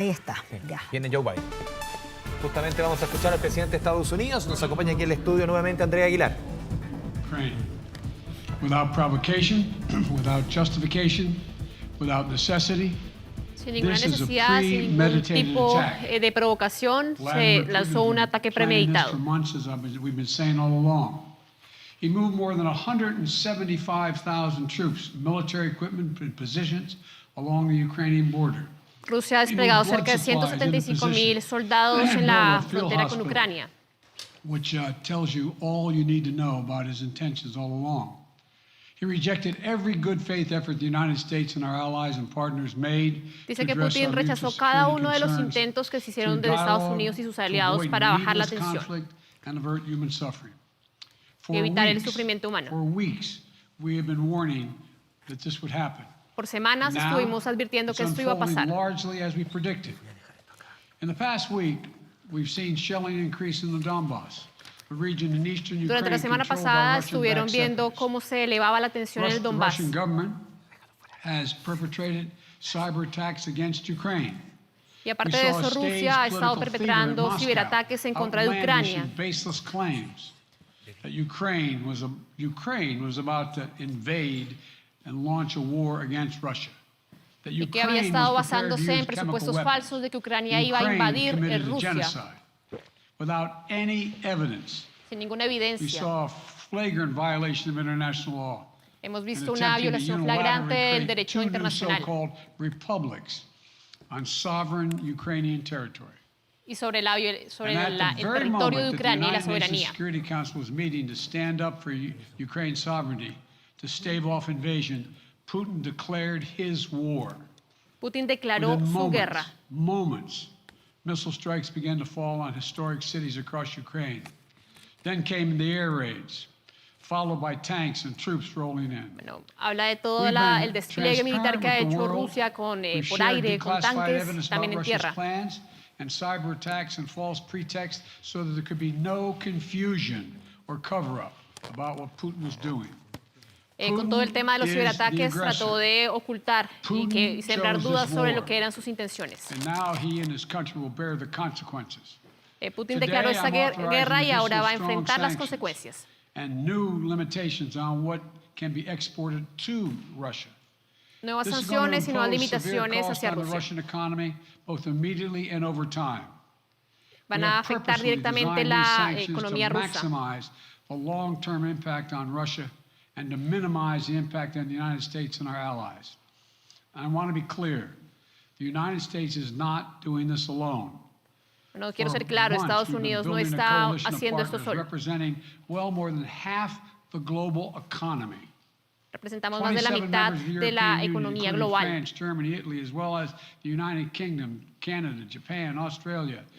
Ahí está, Bien, ya. viene Joe Biden. Justamente vamos a escuchar al presidente de Estados Unidos. Nos acompaña aquí en el estudio nuevamente Andrea Aguilar. Ukraine. Without provocation, without justification, without necessity. Sin ninguna This is a necesidad, sin ningún premeditated tipo attack. De provocación, se Vladimir lanzó un Putin's ataque been planning this premeditado. for months, as we've been saying all along. He moved more than 175,000 troops, military equipment and positions along the Ukrainian border. Rusia ha desplegado cerca de 175.000 soldados en la frontera con Ucrania, Which tells you all you need to know about his intentions all along. He rejected every good faith effort the United States and our allies and partners made. Dice que Putin rechazó cada uno de los intentos que se hicieron desde Estados Unidos y sus aliados para bajar la tensión y evitar el sufrimiento humano. For weeks, we have been warning that this would happen. Por semanas estuvimos advirtiendo que esto iba a pasar. Largely as we predicted. In the past week, we've seen shelling increase in the Donbass, a region in eastern Ukraine. Durante la semana pasada estuvieron viendo cómo se elevaba la tensión en el Donbass. The Russian government has perpetrated cyber attacks against Ukraine. Y aparte de eso, Rusia ha estado perpetrando ciberataques en contra de Ucrania. Baseless claims that Ukraine was about to invade and launch a war against Russia. Y que había estado basándose en presupuestos falsos de que Ucrania iba a invadir Rusia. Without any evidence. Sin ninguna evidencia. We saw a flagrant violation of international law. Hemos visto una violación flagrante del derecho internacional. So-called republics on sovereign Ukrainian territory. Y sobre el territorio de Ucrania y la soberanía. The Security Council was meeting to stand up for Ukraine's sovereignty, to stave off invasion. Putin declared his war. Putin declaró su guerra. Moments, missile strikes began to fall on historic cities across Ukraine. Then came the air raids, followed by tanks and troops rolling in. Bueno, habla de todo el despliegue militar que ha hecho Rusia con por aire, con tanques, también en tierra. And cyber attacks and false pretexts so that there could be no confusion or cover-up about what Putin was doing. Con todo el tema de los ciberataques trató de ocultar y sembrar dudas sobre lo que eran sus intenciones. And now he and his country will bear the consequences. Putin declaró esta guerra y ahora va a enfrentar las consecuencias. And new limitations on what can be exported to Russia. Nuevas sanciones y nuevas limitaciones hacia Rusia. Van a afectar directamente la economía rusa. The long-term impact on Russia and to minimize the impact on the United States and our allies. I want to be clear. The United States is not doing this alone. Bueno, quiero ser claro, Estados Unidos no está haciendo esto solo. Representing well more than half the global economy. Representamos más de la mitad de la economía global.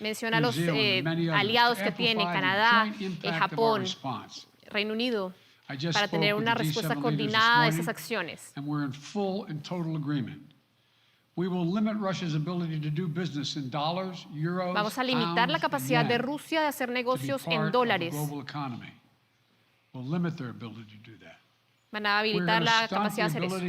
Menciona a los aliados que tiene Canadá, Japón, Reino Unido, para tener una respuesta coordinada de esas acciones. Vamos a limitar la capacidad de Rusia de hacer negocios en dólares. Van a habilitar la capacidad de hacer eso.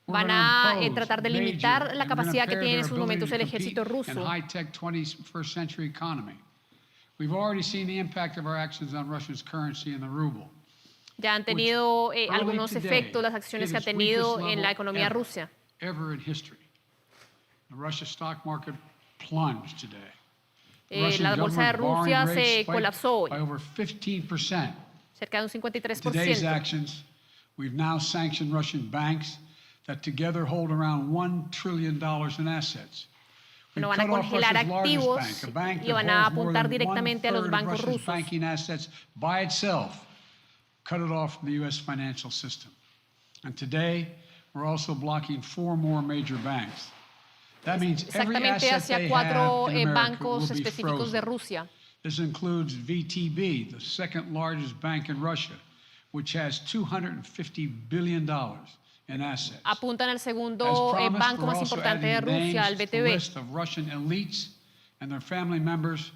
Van a tratar de limitar la capacidad que tiene en esos momentos el ejército ruso. Ya han tenido algunos efectos las acciones que ha tenido en la economía rusa. La bolsa de Rusia se colapsó hoy, cerca de un 53%. We've now sanctioned Russian banks that together hold around $1 trillion in assets. Bueno, van a congelar activos y van a apuntar directamente a los bancos rusos. Banking assets by itself, cut it off from the U.S. financial system. And today, we're also blocking 4 more major banks. That means every Exactamente asset hacia they 4 have in America bancos will be específicos de frozen. Rusia. This includes VTB, the second largest bank in Russia, which has $250 billion in assets. Apuntan al segundo banco más importante de Rusia, el VTB. List of Russian elites and their family members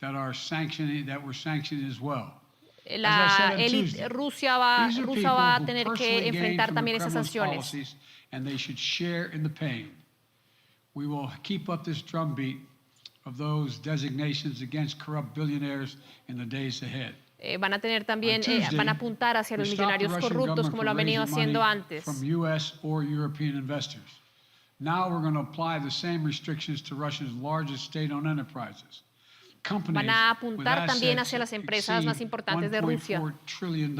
that were sanctioned as well. La élite Rusia va a tener que enfrentar también esas sanciones. and they should share in the pain. We will keep up this drumbeat of those designations against corrupt billionaires in the days ahead. Van a tener también, van a apuntar hacia los millonarios corruptos como lo han venido haciendo antes. From US or European investors. Now we're going to apply the same restrictions to Russia's largest state-owned enterprises. Van a apuntar también hacia las empresas más importantes de Rusia. $1.4 trillion.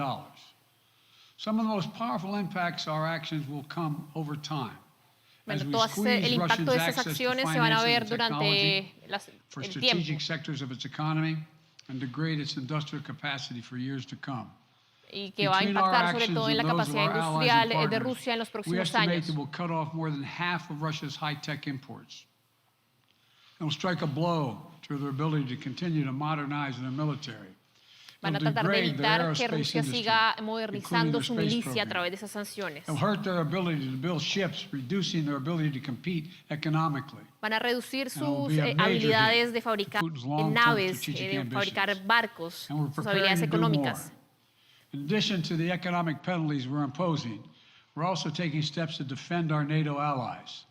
Some of the most powerful impacts of our actions will come over time. Bueno, el impacto de estas acciones se van a ver durante el tiempo. Y que va a impactar sobre todo en la capacidad industrial de Rusia en los próximos años. Van a tratar de evitar que Rusia siga modernizando su milicia a través de esas sanciones. Van a reducir sus habilidades de fabricar naves, de fabricar barcos, sus habilidades económicas. In addition to the economic penalties we're imposing, we're also taking steps to defend our NATO allies.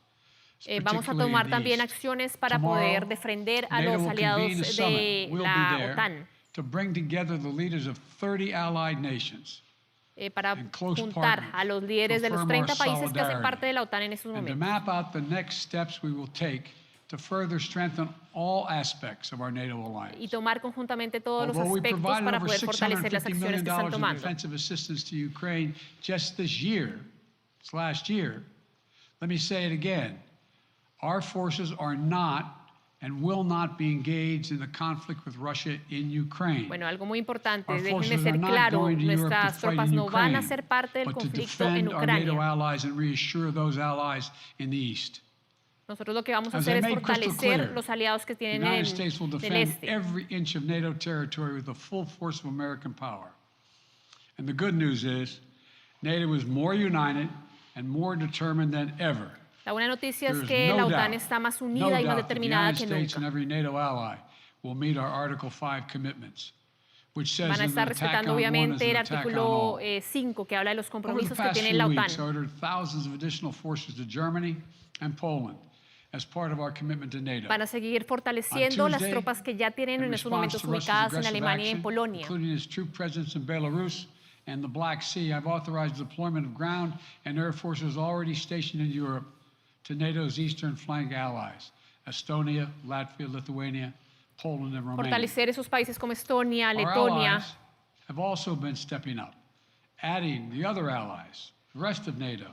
Vamos a tomar también acciones para poder defender a los aliados de la OTAN. To bring together the leaders of 30 allied nations. Para juntar a los líderes de los 30 países que hacen parte de la OTAN en estos momentos. And to map out the next steps we will take to further strengthen all aspects of our NATO alliance. Y tomar conjuntamente todos los aspectos para poder fortalecer las acciones que están tomando. Defensive assistance to Ukraine just this last year. Let me say it again. Our forces are not and will not be engaged in the conflict with Russia in Ukraine. Bueno, algo muy importante, déjenme ser claro, nuestras tropas no van a ser parte del conflicto en Ucrania. Nosotros lo que vamos a hacer es fortalecer los aliados que tienen en el este. Every inch of NATO territory with the full force of American power. And the good news is, NATO is more united and more determined than ever. La buena noticia es que la OTAN está más unida y más determinada que nunca. Van a estar respetando obviamente el artículo 5 que habla de los compromisos que tiene la OTAN. Van a seguir fortaleciendo las tropas que ya tienen en estos momentos ubicadas en Alemania y en Polonia. And the Black Sea, I've authorized the deployment of ground and air forces already stationed in Europe to NATO's eastern flank allies, Estonia, Latvia, Lithuania, Poland, and Romania. Fortalecer esos países como Estonia, Letonia. Our allies have also been stepping up, adding the other allies, the rest of NATO,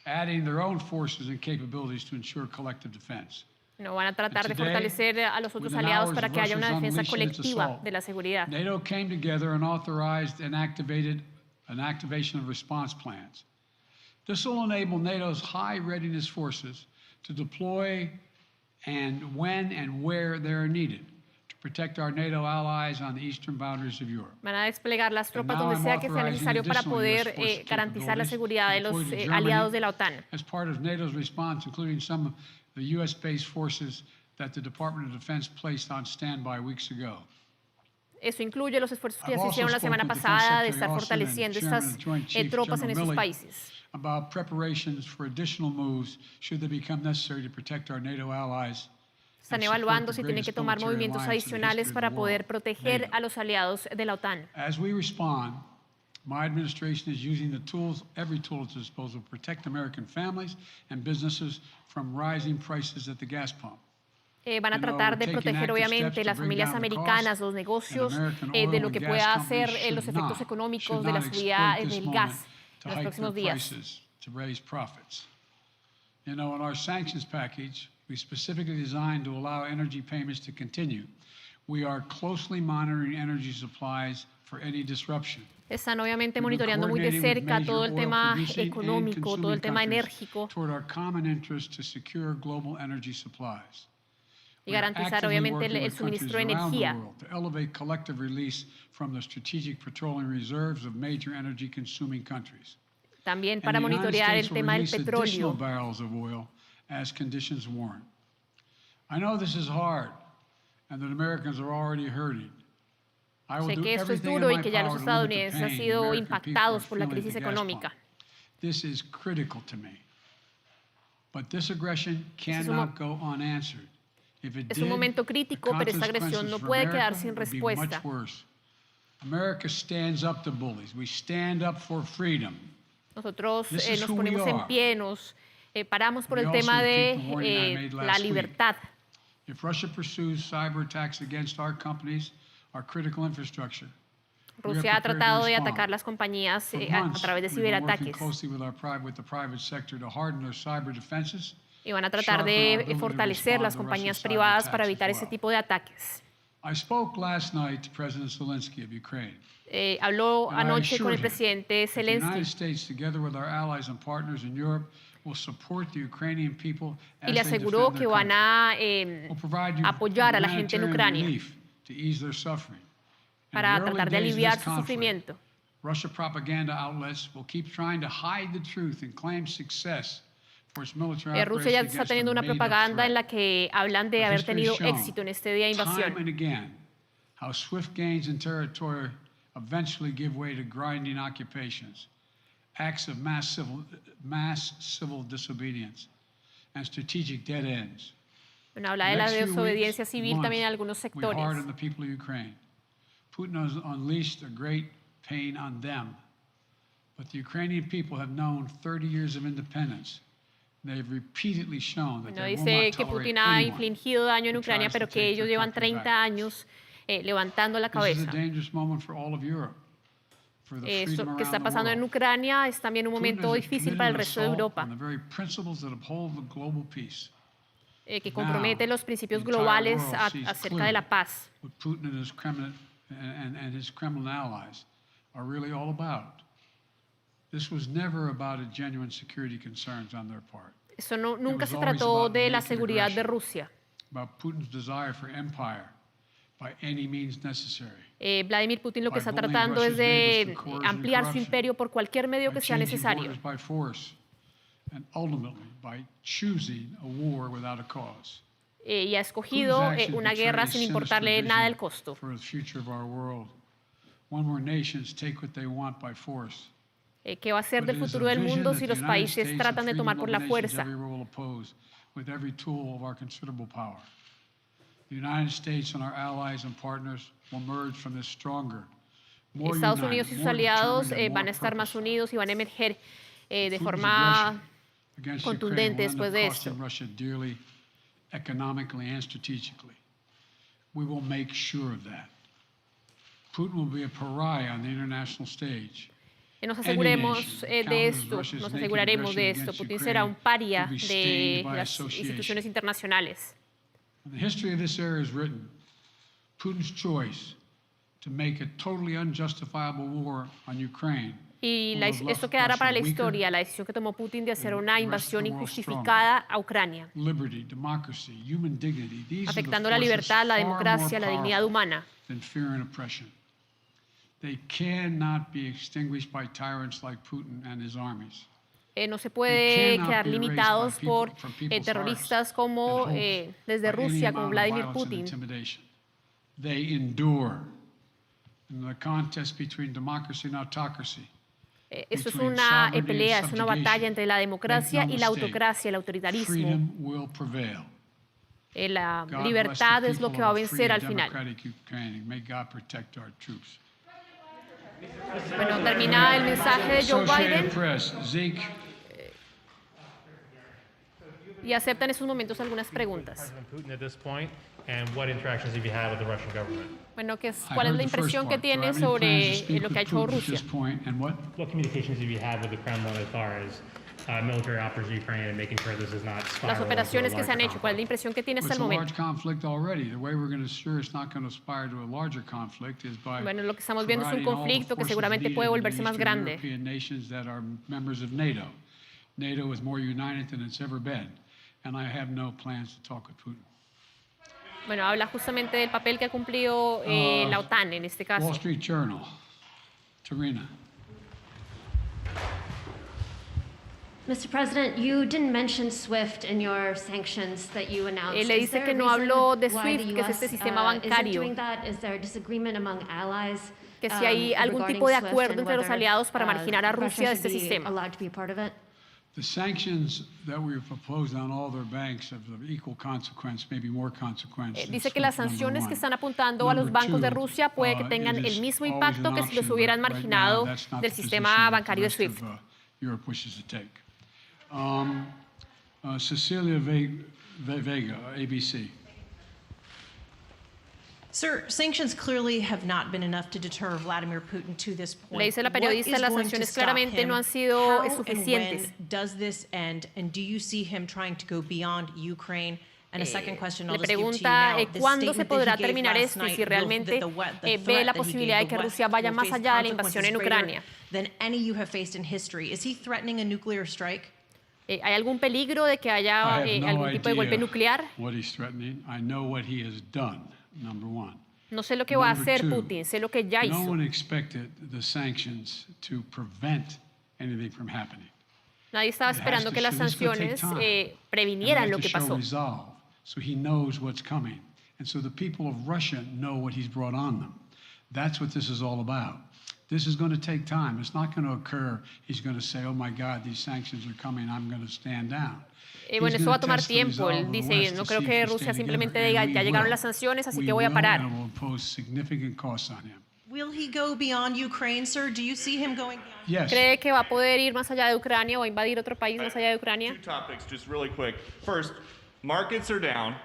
adding their own forces and capabilities to ensure collective defense. No, van a tratar de fortalecer a los otros aliados para que haya una defensa colectiva de la seguridad. NATO came together and authorized and activated an activation of response plans. This will enable NATO's high readiness forces to deploy and when and where they are needed to protect our NATO allies on the eastern boundaries of Europe. Van a desplegar las tropas donde sea que sea necesario para poder garantizar la seguridad de los aliados de la OTAN. As part of NATO's response, including some of the U.S.-based forces that the Department of Defense placed on standby weeks ago. Eso incluye los esfuerzos que ya se hicieron la semana pasada de estar fortaleciendo estas tropas en esos países. About preparations for additional moves should they become necessary to protect our NATO allies. Están evaluando si tienen que tomar movimientos adicionales para poder proteger a los aliados de la OTAN. As we respond, my administration is using the tools, every tool at its disposal to protect American families and businesses from rising prices at the gas pump. Van a tratar de proteger obviamente las familias americanas, los negocios, de lo que pueda hacer los efectos económicos de la subida del gas en los próximos días. You know, in our sanctions package, we specifically designed to allow energy payments to continue. We are closely monitoring energy supplies for any disruption. Están obviamente monitoreando muy de cerca todo el tema económico, todo el tema enérgico. Toward our common interest to secure global energy supplies. Y garantizar obviamente el suministro de energía. También para monitorear el tema del petróleo. Sé que esto es duro y que ya los estadounidenses han sido impactados por la crisis económica. But this aggression cannot go unanswered. If it Es un did, momento crítico, the pero esta agresión no consequences for puede quedar America sin would be respuesta. much worse. America stands up to bullies. We stand up for freedom. Nosotros This is nos who we ponemos en are. pie, nos paramos por We el also tema repeat the warning I de made la last week. libertad. If Russia pursues cyber attacks against our companies, our critical infrastructure, Rusia ha tratado de atacar las compañías a través de ciberataques y van a tratar de fortalecer las compañías privadas para evitar ese tipo de ataques. Habló anoche con el presidente Zelensky y le aseguró que van a apoyar a la gente en Ucrania para tratar de aliviar su sufrimiento. Russia propaganda outlets will keep trying to hide the truth and claim success for its military Rusia ya operation está against teniendo a una made-up propaganda en threat. la que hablan de haber History has tenido shown éxito en este día de time and invasión. again how swift gains in territory eventually give way to grinding occupations, acts of mass civil disobedience, and strategic dead ends. Bueno, habla de la desobediencia civil también en algunos We hard sectores. on the people of Ukraine. Putin has unleashed a great pain on them, but the Ukrainian people have known 30 years of independence. They've repeatedly shown that Bueno, they will dice not que tolerate Putin ha anyone infligido daño en who Ucrania, tries to pero que take ellos their llevan country 30 back. años levantando la This is cabeza. a dangerous moment for all of Europe, for the freedom Esto que está around the pasando en world. Ucrania es también un Putin momento has difícil committed para el an resto de assault Europa, on the very principles that uphold the global peace. que compromete los principios The entire globales world sees acerca de la clearly paz. what Putin and his Kremlin allies are really all about. This was never about a genuine security concerns on their part. Eso nunca was se always trató about de la naked seguridad de aggression. Rusia. About Putin's desire for empire by any means necessary. Vladimir Putin lo que By está bullying tratando es Russia's de neighbors through coercion and ampliar su corruption, imperio por cualquier medio by que sea changing necesario. borders by force, and ultimately by choosing a war without a cause. Y ha Putin's escogido actions una betray guerra a sin sinister importarle nada el vision costo. for the future of our world, one where nations take what they want by force. ¿Qué va a ser del futuro del mundo si los países tratan de tomar por la fuerza? With every tool of our considerable power. The United States and our allies and partners will emerge from this stronger, more Estados united, Unidos y sus more aliados determined, and van a more estar más purposeful. unidos y van a emerger de Putin's forma aggression against contundente Ukraine will end después up de costing esto. Russia dearly, economically and strategically. We will make sure of that. Putin will be a pariah on the international stage. Nos aseguremos de esto, nos aseguraremos de esto. Putin será un paria de las instituciones internacionales. The history of this era is written. Putin's choice to make a totally unjustifiable war on Ukraine. Y esto quedará para la historia, la decisión que tomó Putin de hacer una invasión injustificada a Ucrania, Liberty, democracy, human dignity. These afectando are la the libertad, la forces far democracia, more la dignidad powerful humana. than fear and oppression. They cannot be extinguished by tyrants like Putin and his armies. No se puede quedar limitados por terroristas como desde Rusia, como Vladimir Putin. They endure in the contest between democracy and autocracy. Esto es una pelea, es una batalla entre la democracia y la autocracia, el autoritarismo. Freedom will prevail. La God libertad bless es the lo people que va a of a vencer free al and final. democratic Ukraine. May God protect our troops. Bueno, termina el mensaje de Joe Associated Biden Press, Zeke. y acepta en esos momentos algunas preguntas. President Putin at this point, and what interactions have you had with the Russian government? Bueno, I ¿cuál es heard la the first impresión que part. Do I tiene have any sobre plans to speak lo que ha with hecho Putin at Rusia? this point, and what? What communications have you had with the Kremlin as far as military operations in Ukraine and making sure this is not Las spiraling into a operaciones que se han larger hecho, ¿cuál es la conflict? impresión que tiene hasta It's el a momento? large conflict already. The way we're going to ensure it's not going to aspire to a larger conflict is by Bueno, lo que estamos viendo es un providing all the conflicto que forces seguramente needed puede in the volverse más Eastern grande. European nations that are members of NATO. NATO is more united than it's ever been, and I have no plans to talk with Putin. Bueno, habla justamente del papel que ha cumplido la OTAN en este caso. Wall Street Journal, Tarina. Mr. President, you didn't mention SWIFT in your sanctions that you announced. Le Is dice there que a no reason habló de why the SWIFT, que es este US, sistema isn't bancario. doing that? Is there a disagreement among allies? Que si hay algún regarding tipo de SWIFT acuerdo and entre los whether, aliados para marginar a Russia Rusia de should este be sistema. allowed to be a part of it? The sanctions that we proposed on all their banks have equal consequence, maybe more consequence. Dice que las sanciones que están apuntando a los bancos de Rusia puede que tengan el mismo impacto que si los hubieran marginado del sistema bancario de SWIFT. Cecilia Vega, ABC. Sir, sanctions clearly have not been enough to deter Vladimir Putin to this point. Le dice la periodista, las sanciones claramente no han sido suficientes. Does this end, and do you see him trying to go beyond Ukraine? And a second question I'll Le just give to you pregunta now. cuándo se podrá terminar esto y si realmente ve la posibilidad de que Rusia vaya más allá de la invasión en Ucrania. Than any you have faced in history. Is he threatening a nuclear strike? ¿Hay algún peligro de que haya algún tipo de golpe nuclear? What he's threatening. I know what he has done. Number one. No sé lo que va a hacer Putin, sé lo que ya hizo. No one expected the sanctions to prevent anything from happening. Nadie estaba esperando que las sanciones previnieran lo que pasó. So he knows what's coming. And so the people of Russia know what he's brought on them. That's what this is all about. This is going to take time. It's not going to occur. He's going to say, oh my God, these sanctions are coming. I'm going to stand down. Bueno, eso va a tomar tiempo. Él dice, no creo que Rusia simplemente diga, ya llegaron las sanciones, así que voy a parar. Will he go beyond Ukraine, sir? Do you see him going beyond? Yes. ¿Cree que va a poder ir más allá de Ucrania o invadir otro país más allá de Ucrania? Two topics, just really quick. First, markets are down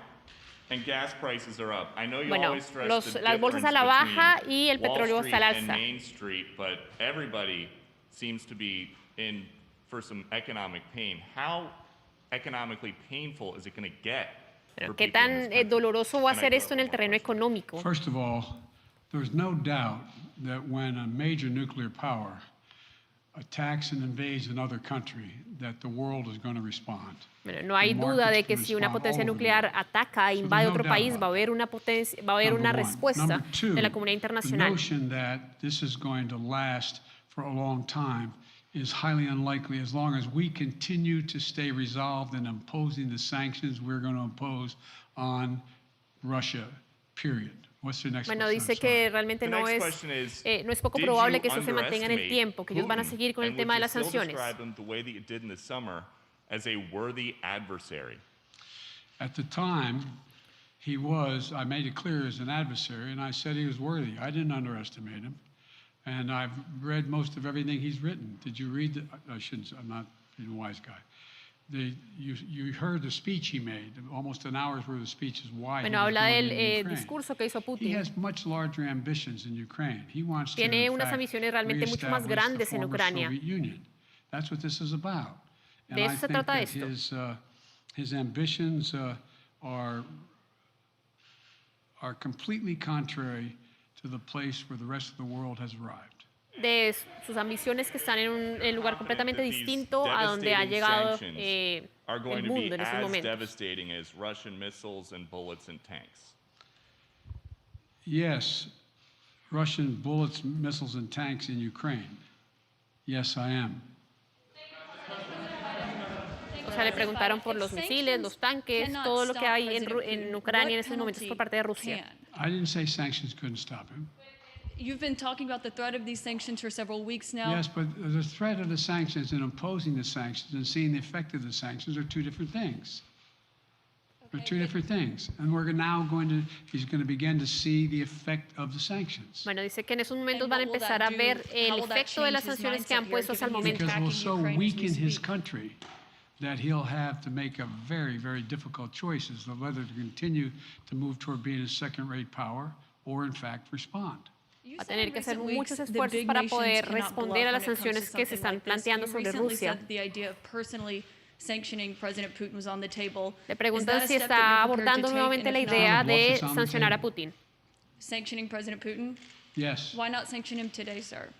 and gas prices are up. I know you always stress the las bolsas a difference la baja between y el petróleo Wall está al Street alza. and Main Street, but everybody seems to be in for some economic pain. How economically painful is it going to get? Pero, ¿qué tan doloroso va a ser esto en el terreno económico? First of all, there's no doubt that when a major nuclear power attacks and invades another country, that the world is going to respond. Bueno, no hay duda de que si una potencia nuclear ataca e invade otro país, va a haber una respuesta de la comunidad internacional. The notion that this is going to last for a long time is highly unlikely as long as we continue to stay resolved in imposing the sanctions we're going to impose on Russia, period. What's your next Bueno, question? dice que realmente no es poco probable que eso se mantenga en el tiempo, que ellos van a seguir con el tema de las sanciones. As a worthy adversary? At the time, I made it clear as an adversary, and I said he was worthy. I didn't underestimate him. And I've read most of everything he's written. Did you read I'm not being a wise guy. You heard the speech he made, almost an hour's worth of speech is why bueno, habla del discurso que hizo Putin. He has much larger ambitions in Ukraine. He wants Tiene unas ambiciones realmente mucho más grandes en Ucrania. That's what this is about. De eso se trata esto. His ambitions are completely contrary to the place where the rest of the world has arrived. De sus ambiciones que están en un lugar completamente distinto a donde ha llegado el mundo en estos momentos. Devastating as Russian missiles and bullets and tanks. Yes, Russian bullets, missiles, and tanks in Ukraine. Yes, I am. O sea, le preguntaron por los misiles, los tanques, todo lo que hay en Ucrania en estos momentos por parte de Rusia. I didn't say sanctions couldn't stop him. You've been talking about the threat of these sanctions for several weeks now. Yes, but the threat of the sanctions and imposing the sanctions and seeing the effect of the sanctions are two different things. They're two different things. And he's going to begin to see the effect of the sanctions. Bueno, dice que en esos momentos van a empezar a ver el efecto de las sanciones que han puesto hasta el momento. Because we'll so weaken his country that he'll have to make a very, very difficult choices of whether to continue to move toward being a second-rate power or, in fact, respond. Va a tener que hacer muchos esfuerzos para poder responder a las sanciones que se están planteando sobre Rusia. Le preguntan si está abordando nuevamente la idea de sancionar a Putin. Sanctioning President Putin? Yes. Why not sanction him today, sir?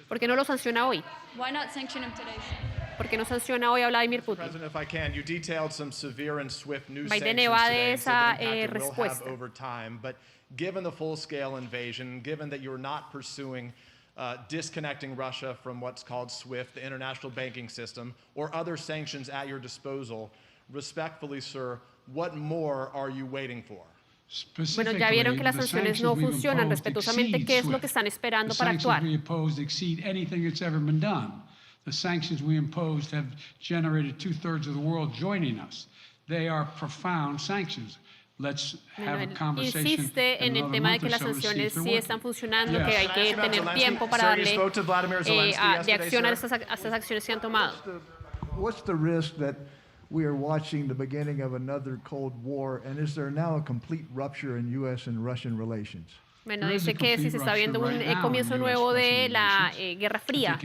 ¿Por qué no lo sanciona hoy? Why not sanction him today, sir? ¿Por qué no sanciona hoy a Vladimir Putin? President, if I can, you detailed some severe and swift new Biden sanctions evade today, esa the impact it will have respuesta. over time. But given the full-scale invasion, given that you're not pursuing disconnecting Russia from what's called SWIFT, the international banking system, or other sanctions at your disposal, respectfully, sir, what more are you waiting for? Bueno, ya vieron que las sanciones no funcionan. Respetuosamente, ¿qué es lo que están esperando para actuar? The sanctions we imposed have generated 2/3 of the world joining us. They are profound sanctions. Let's have a conversation. Insiste en el tema de que las sanciones sí están funcionando, que hay que tener tiempo para darle de acción a estas acciones que han tomado. What's the risk that we are watching the beginning of another Cold War, and is there now a complete rupture in U.S. and Russian relations? Bueno, dice que si se está viendo un comienzo nuevo de la Guerra Fría.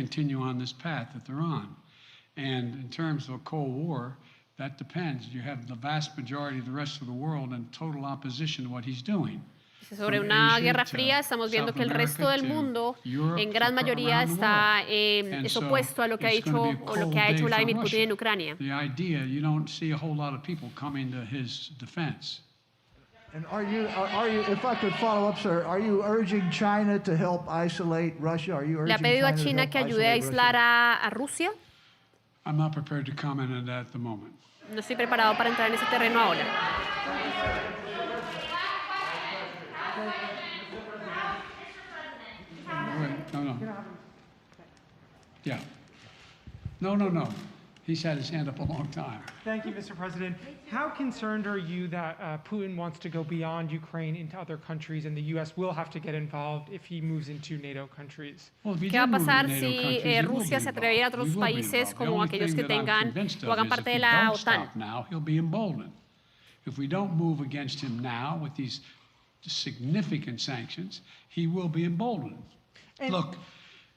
And in terms of a Cold War, that depends. You have the vast majority of the rest of the world in total opposition to what he's doing. Sobre una guerra fría, estamos viendo que el resto del mundo, en gran mayoría, es opuesto a lo que ha hecho o lo que ha hecho Vladimir Putin en Ucrania. The idea, you don't see a whole lot of people coming to his defense. And are you, if I could follow up, sir, are you urging China to help isolate Russia? Are you urging ¿Le ha pedido a China que ayude a aislar a Rusia? I'm not prepared to comment on that at the moment. No estoy preparado para entrar en ese terreno ahora. No. Yeah. No. He's had his hand up a long time. Thank you, Mr. President. How concerned are you that Putin wants to go beyond Ukraine into other countries, and the U.S. will have to get involved if he moves into NATO countries? ¿Qué va a pasar si Rusia se atreve a ir a otros países como aquellos que tengan o hagan parte de la OTAN? Now, he'll be emboldened. If we don't move against him now with these significant sanctions, he will be emboldened. Look,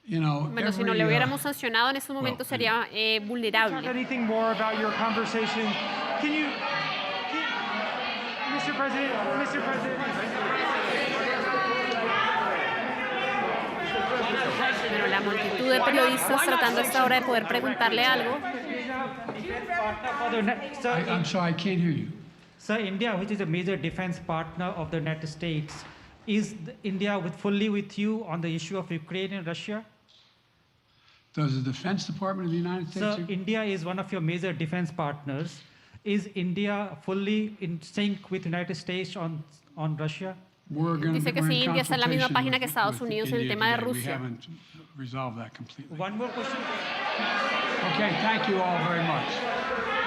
you know, bueno, si no le hubiéramos sancionado en estos momentos sería vulnerable. Anything more about your conversation? Mr. President. Bueno, la multitud de periodistas tratando hasta ahora de poder preguntarle algo. I'm sorry, I can't hear you. Sir, India, which is a major defense partner of the United States, is India fully with you on the issue of Ukraine and Russia? Does the Defense Department of the United States? Sir, India is one of your major defense partners. Is India fully in sync with the United States on Russia? Dice que sí, India está en la misma página que Estados Unidos en el tema de Rusia. Resolved that completely. One more question. Okay, thank you all very much.